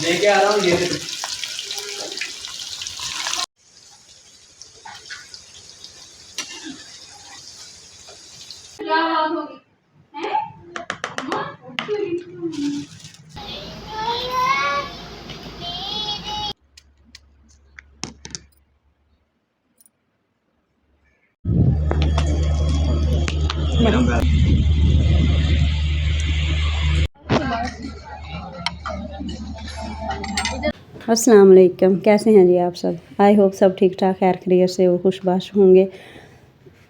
लेके आ रहा हूँ ये। क्या बात होगी हैं? अस्सलाम वालेकुम, कैसे हैं जी आप सब। आई होप सब ठीक ठाक खैर खैरियत से और खुशबाश होंगे।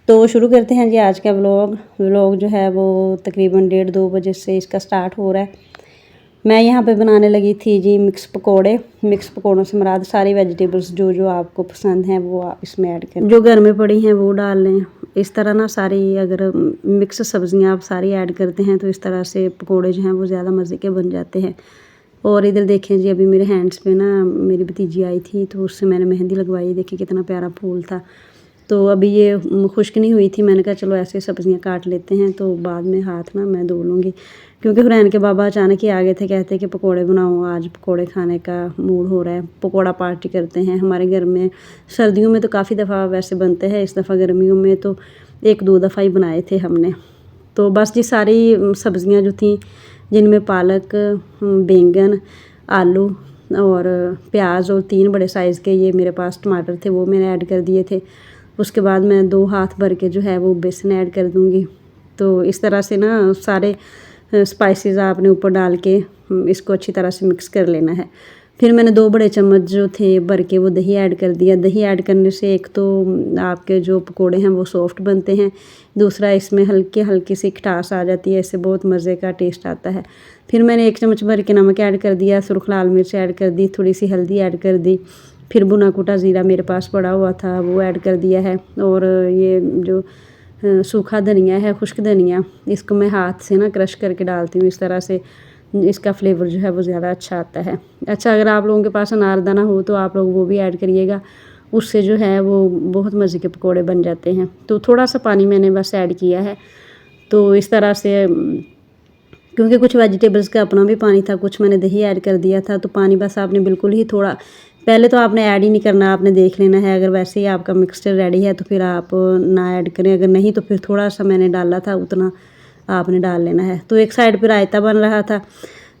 तो शुरू करते हैं जी आज का व्लॉग जो है वो तकरीबन 1:30-2 बजे से इसका स्टार्ट हो रहा है। मैं यहाँ पे बनाने लगी थी जी मिक्स पकोड़े। मिक्स पकोड़ों से मुराद सारी वेजिटेबल्स जो जो आपको पसंद हैं वो आप इसमें ऐड करें, जो घर में पड़ी हैं वो डाल लें। इस तरह ना सारी अगर मिक्स सब्जियाँ आप सारी ऐड करते हैं तो इस तरह से पकोड़े जो हैं वो ज़्यादा मज़े के बन जाते हैं। और इधर देखें जी अभी मेरे हैंड्स पे ना मेरी भतीजी आई थी तो उससे मैंने मेहंदी लगवाई। देखिए कितना प्यारा फूल था। तो अभी ये खुश्क नहीं हुई थी, मैंने कहा चलो ऐसे सब्जियां काट लेते हैं तो बाद में हाथ ना मैं धो लूँगी। क्योंकि हुरैन के बाबा अचानक ही आ गए थे, कहते कि पकोड़े बनाओ, आज पकोड़े खाने का मूड हो रहा है, पकोड़ा पार्टी करते हैं। हमारे घर में सर्दियों में तो काफ़ी दफ़ा वैसे बनते हैं, इस दफ़ा गर्मियों में तो 1-2 दफ़ा ही बनाए थे हमने। तो बस जी सारी सब्ज़ियाँ जो थी जिनमें पालक, बैंगन, आलू और प्याज और 3 बड़े साइज़ के ये मेरे पास टमाटर थे वो मैंने ऐड कर दिए थे। उसके बाद मैं 2 हाथ भर के जो है वो बेसन ऐड कर दूँगी। तो इस तरह से ना सारे स्पाइसेस आपने ऊपर डाल के इसको अच्छी तरह से मिक्स कर लेना है। फिर मैंने 2 बड़े चम्मच जो थे भर के वो दही ऐड कर दिया। दही ऐड करने से एक तो आपके जो पकोड़े हैं वो सॉफ्ट बनते हैं, दूसरा इसमें हल्की सी खटास आ जाती है, इससे बहुत मज़े का टेस्ट आता है। फिर मैंने 1 चम्मच भर के नमक ऐड कर दिया, सुर्ख लाल मिर्च ऐड कर दी, थोड़ी सी हल्दी ऐड कर दी। फिर भुना कुटा ज़ीरा मेरे पास पड़ा हुआ था वो ऐड कर दिया है। और ये जो सूखा धनिया है, खुश्क धनिया, इसको मैं हाथ से ना क्रश करके डालती हूँ। इस तरह से इसका फ्लेवर जो है वो ज़्यादा अच्छा आता है। अच्छा अगर आप लोगों के पास अनारदाना हो तो आप लोग वो भी ऐड करिएगा, उससे जो है वो बहुत मज़े के पकोड़े बन जाते हैं। तो थोड़ा सा पानी मैंने बस ऐड किया है। तो इस तरह से क्योंकि कुछ वेजिटेबल्स का अपना भी पानी था, कुछ मैंने दही ऐड कर दिया था, तो पानी बस आपने बिल्कुल ही थोड़ा, पहले तो आपने ऐड ही नहीं करना, आपने देख लेना है। अगर वैसे ही आपका मिक्सचर रेडी है तो फिर आप ना ऐड करें, अगर नहीं तो फिर थोड़ा सा मैंने डाला था उतना आपने डाल लेना है। तो एक साइड पर रायता बन रहा था,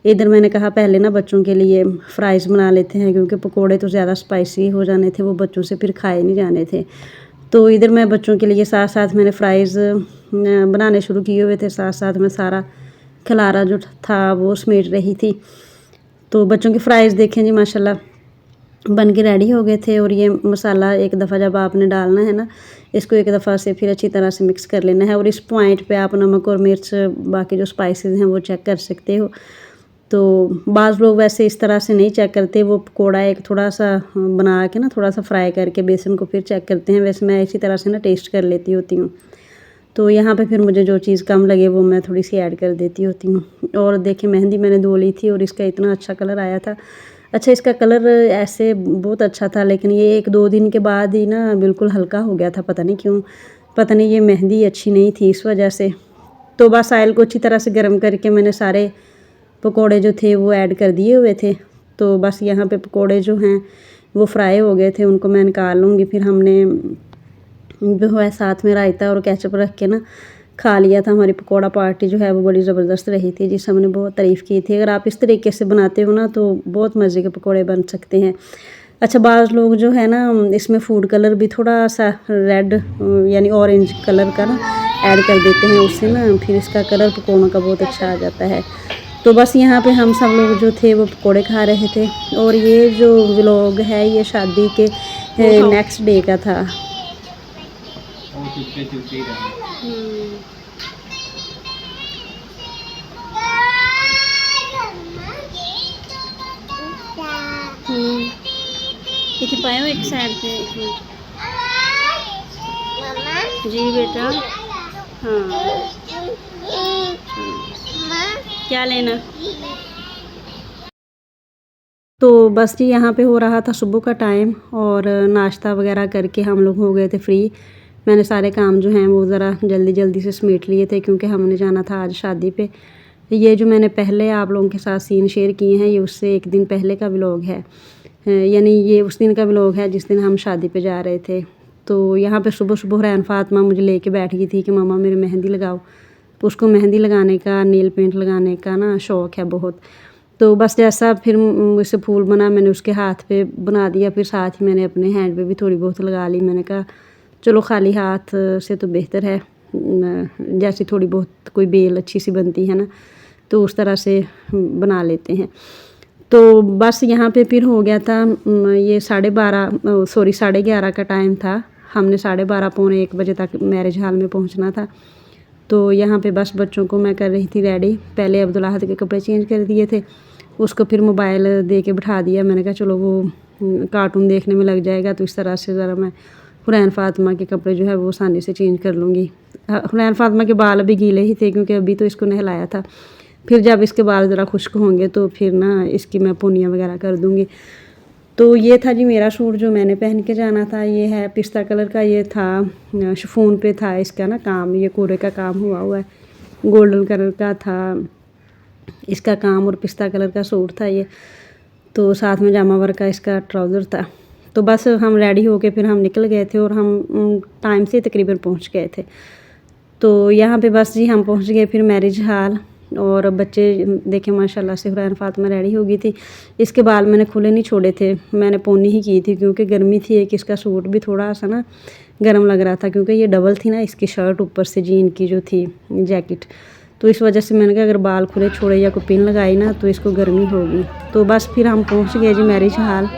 इधर मैंने कहा पहले ना बच्चों के लिए फ्राइज़ बना लेते हैं, क्योंकि पकोड़े तो ज़्यादा स्पाइसी हो जाने थे, वो बच्चों से फिर खाए नहीं जाने थे। तो इधर मैं बच्चों के लिए साथ साथ मैंने फ्राइज़ बनाने शुरू किए हुए थे, साथ साथ मैं सारा खलारा जो था वो समेट रही थी। तो बच्चों की फ्राइज़ देखें जी माशाल्लाह बन के रेडी हो गए थे। और ये मसाला एक दफ़ा जब आपने डालना है ना, इसको एक दफ़ा से फिर अच्छी तरह से मिक्स कर लेना है। और इस पॉइंट पे आप नमक और मिर्च बाकी जो स्पाइसेस हैं वो चेक कर सकते हो। तो बाज़ लोग वैसे इस तरह से नहीं चेक करते, वो पकोड़ा एक थोड़ा सा बना के ना थोड़ा सा फ्राई करके बेसन को फिर चेक करते हैं। वैसे मैं इसी तरह से ना टेस्ट कर लेती होती हूँ। तो यहाँ पे फिर मुझे जो चीज़ कम लगे वो मैं थोड़ी सी ऐड कर देती होती हूँ। और देखिए मेहंदी मैंने धो ली थी और इसका इतना अच्छा कलर आया था। अच्छा इसका कलर ऐसे बहुत अच्छा था, लेकिन ये 1-2 दिन के बाद ही ना बिल्कुल हल्का हो गया था, पता नहीं क्यों, पता नहीं ये मेहंदी अच्छी नहीं थी इस वजह से। तो बस ऑयल को अच्छी तरह से गर्म करके मैंने सारे पकोड़े जो थे वो ऐड कर दिए हुए थे। तो बस यहाँ पे पकोड़े जो हैं वो फ्राई हो गए थे, उनको मैं निकाल लूँगी। फिर हमने जो है साथ में रायता और केचप रख के ना खा लिया था। हमारी पकोड़ा पार्टी जो है वो बड़ी ज़बरदस्त रही थी जी, सबने बहुत तारीफ़ की थी। अगर आप इस तरीके से बनाते हो ना तो बहुत मज़े के पकोड़े बन सकते हैं। अच्छा बाज़ लोग जो है ना इसमें फूड कलर भी थोड़ा सा रेड यानी ऑरेंज कलर का ना ऐड कर देते हैं, उससे ना फिर इसका कलर पकौड़ों का बहुत अच्छा आ जाता है। तो बस यहाँ पे हम सब लोग जो थे वो पकोड़े खा रहे थे। और ये जो व्लॉग है ये शादी के नेक्स्ट डे का था। इतने पाए हो एक साइड पे, एक मिनट जी बेटा। हाँ क्या लेना। तो बस जी यहाँ पे हो रहा था सुबह का टाइम और नाश्ता वगैरह करके हम लोग हो गए थे फ्री। मैंने सारे काम जो हैं वो ज़रा जल्दी जल्दी से समेट लिए थे, क्योंकि हमने जाना था आज शादी पे। ये जो मैंने पहले आप लोगों के साथ सीन शेयर किए हैं ये उससे एक दिन पहले का व्लॉग है, यानी ये उस दिन का व्लॉग है जिस दिन हम शादी पे जा रहे थे। तो यहाँ पे सुबह सुबह हुरैन फातिमा मुझे लेके बैठ गई थी कि मम्मा मेरी मेहंदी लगाओ। तो उसको मेहंदी लगाने का, नेल पेंट लगाने का ना शौक़ है बहुत। तो बस जैसा फिर मुझसे फूल बना मैंने उसके हाथ पे बना दिया, फिर साथ ही मैंने अपने हैंड पे भी थोड़ी बहुत लगा ली। मैंने कहा चलो खाली हाथ से तो बेहतर है, जैसी थोड़ी बहुत कोई बेल अच्छी सी बनती है ना, तो उस तरह से बना लेते हैं। तो बस यहाँ पे फिर हो गया था ये 11:30 का टाइम था। हमने 12:30 पौने 1 बजे तक मैरिज हॉल में पहुँचना था। तो यहाँ पे बस बच्चों को मैं कर रही थी रेडी। पहले अब्दुल अहद के कपड़े चेंज कर दिए थे, उसको फिर मोबाइल दे के बिठा दिया। मैंने कहा चलो वो कार्टून देखने में लग जाएगा, तो इस तरह से ज़रा मैं हुरैन फातिमा के कपड़े जो है वो आसानी से चेंज कर लूँगी। हुरैन फातिमा के बाल अभी गीले ही थे क्योंकि अभी तो इसको नहलाया था। फिर जब इसके बाल ज़रा खुश्क होंगे तो फिर ना इसकी मैं पूनियाँ वगैरह कर दूँगी। तो ये था जी मेरा सूट जो मैंने पहन के जाना था। ये है पिस्ता कलर का, ये था शिफॉन पे था इसका ना काम, ये कोरे का काम हुआ है, गोल्डन कलर का था इसका काम और पिस्ता कलर का सूट था ये। तो साथ में जामा वर्क का इसका ट्राउज़र था। तो बस हम रेडी होके फिर हम निकल गए थे और हम टाइम से तकरीबन पहुंच गए थे। तो यहाँ पे बस जी हम पहुंच गए फिर मैरिज हॉल। और बच्चे देखें माशाल्लाह से हुरैन फातिमा रेडी हो गई थी। इसके बाल मैंने खुले नहीं छोड़े थे, मैंने पोनी ही की थी क्योंकि गर्मी थी। एक इसका सूट भी थोड़ा सा ना गर्म लग रहा था क्योंकि ये डबल थी ना इसकी शर्ट ऊपर से जीन की जो थी जैकेट। तो इस वजह से मैंने कहा अगर बाल खुले छोड़े या कोई पिन लगाई ना तो इसको गर्मी होगी। तो बस फिर हम पहुँच गए जी मैरिज हॉल।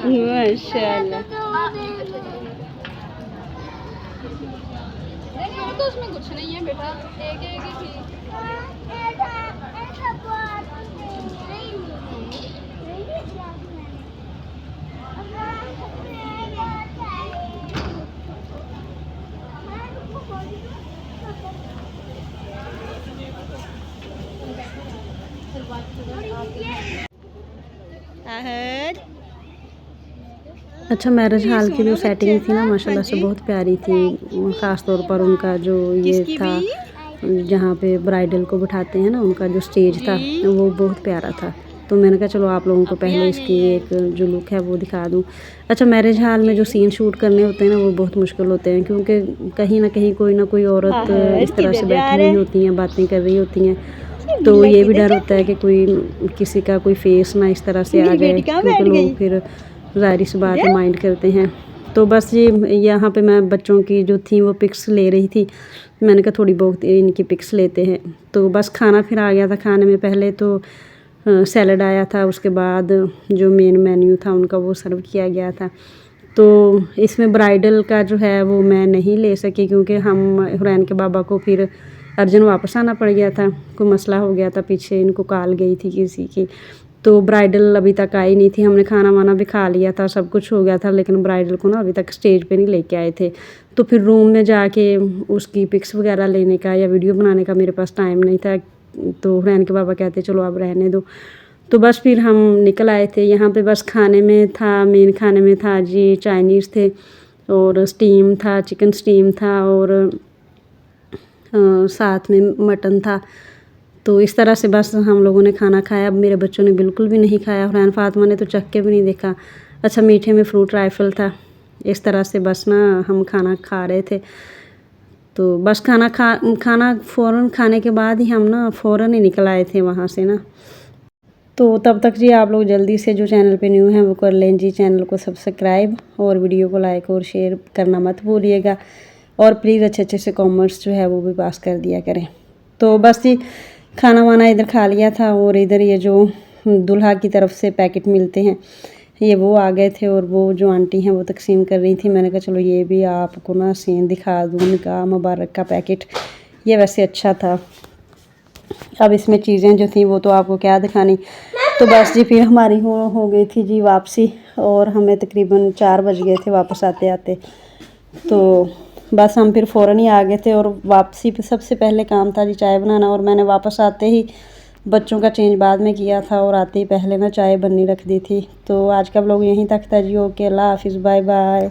माशाल्लाह तो उसमें कुछ नहीं है बेटा, एक एक ही थी। अच्छा, मैरिज हॉल की जो सेटिंग थी ना माशाल्लाह से बहुत प्यारी थी। ख़ास तौर पर उनका जो ये था जहाँ पे ब्राइडल को बिठाते हैं ना, उनका जो स्टेज था वो बहुत प्यारा था। तो मैंने कहा चलो आप लोगों को पहले इसकी एक जो लुक है वो दिखा दूँ। अच्छा, मैरिज हॉल में जो सीन शूट करने होते हैं ना वो बहुत मुश्किल होते हैं क्योंकि कहीं ना कहीं कोई ना कोई औरत इस तरह से बैठी हुई होती हैं, बातें कर रही होती हैं। तो ये भी डर होता है कि कोई किसी का कोई फेस ना इस तरह से आ जाए क्योंकि लोग फिर ज़ाहिर सी बात है माइंड करते हैं। तो बस ये यहाँ पे मैं बच्चों की जो थी वो पिक्स ले रही थी। मैंने कहा थोड़ी बहुत इनकी पिक्स लेते हैं। तो बस खाना फिर आ गया था। खाने में पहले तो सैलड आया था, उसके बाद जो मेन मेन्यू था उनका वो सर्व किया गया था। तो इसमें ब्राइडल का जो है वो मैं नहीं ले सकी क्योंकि हम हुरैन के बाबा को फिर अर्जेंट वापस आना पड़ गया था, कोई मसला हो गया था, पीछे इनको कॉल गई थी किसी की। तो ब्राइडल अभी तक आई नहीं थी। हमने खाना वाना भी खा लिया था, सब कुछ हो गया था, लेकिन ब्राइडल को ना अभी तक स्टेज पे नहीं लेके आए थे। तो फिर रूम में जाके उसकी पिक्स वगैरह लेने का या वीडियो बनाने का मेरे पास टाइम नहीं था। तो हुरैन के बाबा कहते चलो आप रहने दो। तो बस फिर हम निकल आए थे। यहाँ पे बस खाने में था, मेन खाने में था जी चाइनीज़ थे और स्टीम था, चिकन स्टीम था और साथ में मटन था। तो इस तरह से बस हम लोगों ने खाना खाया। अब मेरे बच्चों ने बिल्कुल भी नहीं खाया, हुरैन फातिमा ने तो चख के भी नहीं देखा। अच्छा, मीठे में फ्रूट राइफल था। इस तरह से बस ना हम खाना खा रहे थे। तो बस खाना फ़ौरन खाने के बाद ही हम ना फ़ौरन ही निकल आए थे वहाँ से ना। तो तब तक जी आप लोग जल्दी से जो चैनल पे न्यू हैं वो कर लें जी, चैनल को सब्सक्राइब और वीडियो को लाइक और शेयर करना मत भूलिएगा। और प्लीज़ अच्छे से कमेंट्स जो है वो भी पास कर दिया करें। तो बस जी खाना वाना इधर खा लिया था और इधर ये जो दूल्हा की तरफ से पैकेट मिलते हैं ये वो आ गए थे और वो जो आंटी हैं वो तकसीम कर रही थी। मैंने कहा चलो ये भी आपको ना सीन दिखा दूँ। निकाह मुबारक का पैकेट, ये वैसे अच्छा था। अब इसमें चीज़ें जो थी वो तो आपको क्या दिखानी। तो बस जी फिर हमारी हो गई थी जी वापसी और हमें तकरीबन 4 बज गए थे वापस आते आते। तो बस हम फिर फ़ौरन ही आ गए थे और वापसी पे सबसे पहले काम था जी चाय बनाना। और मैंने वापस आते ही बच्चों का चेंज बाद में किया था और आते ही पहले ना चाय बननी रख दी थी। तो आज का व्लॉग यहीं तक था जी। ओके, अल्लाह हाफिज़, बाय बाय।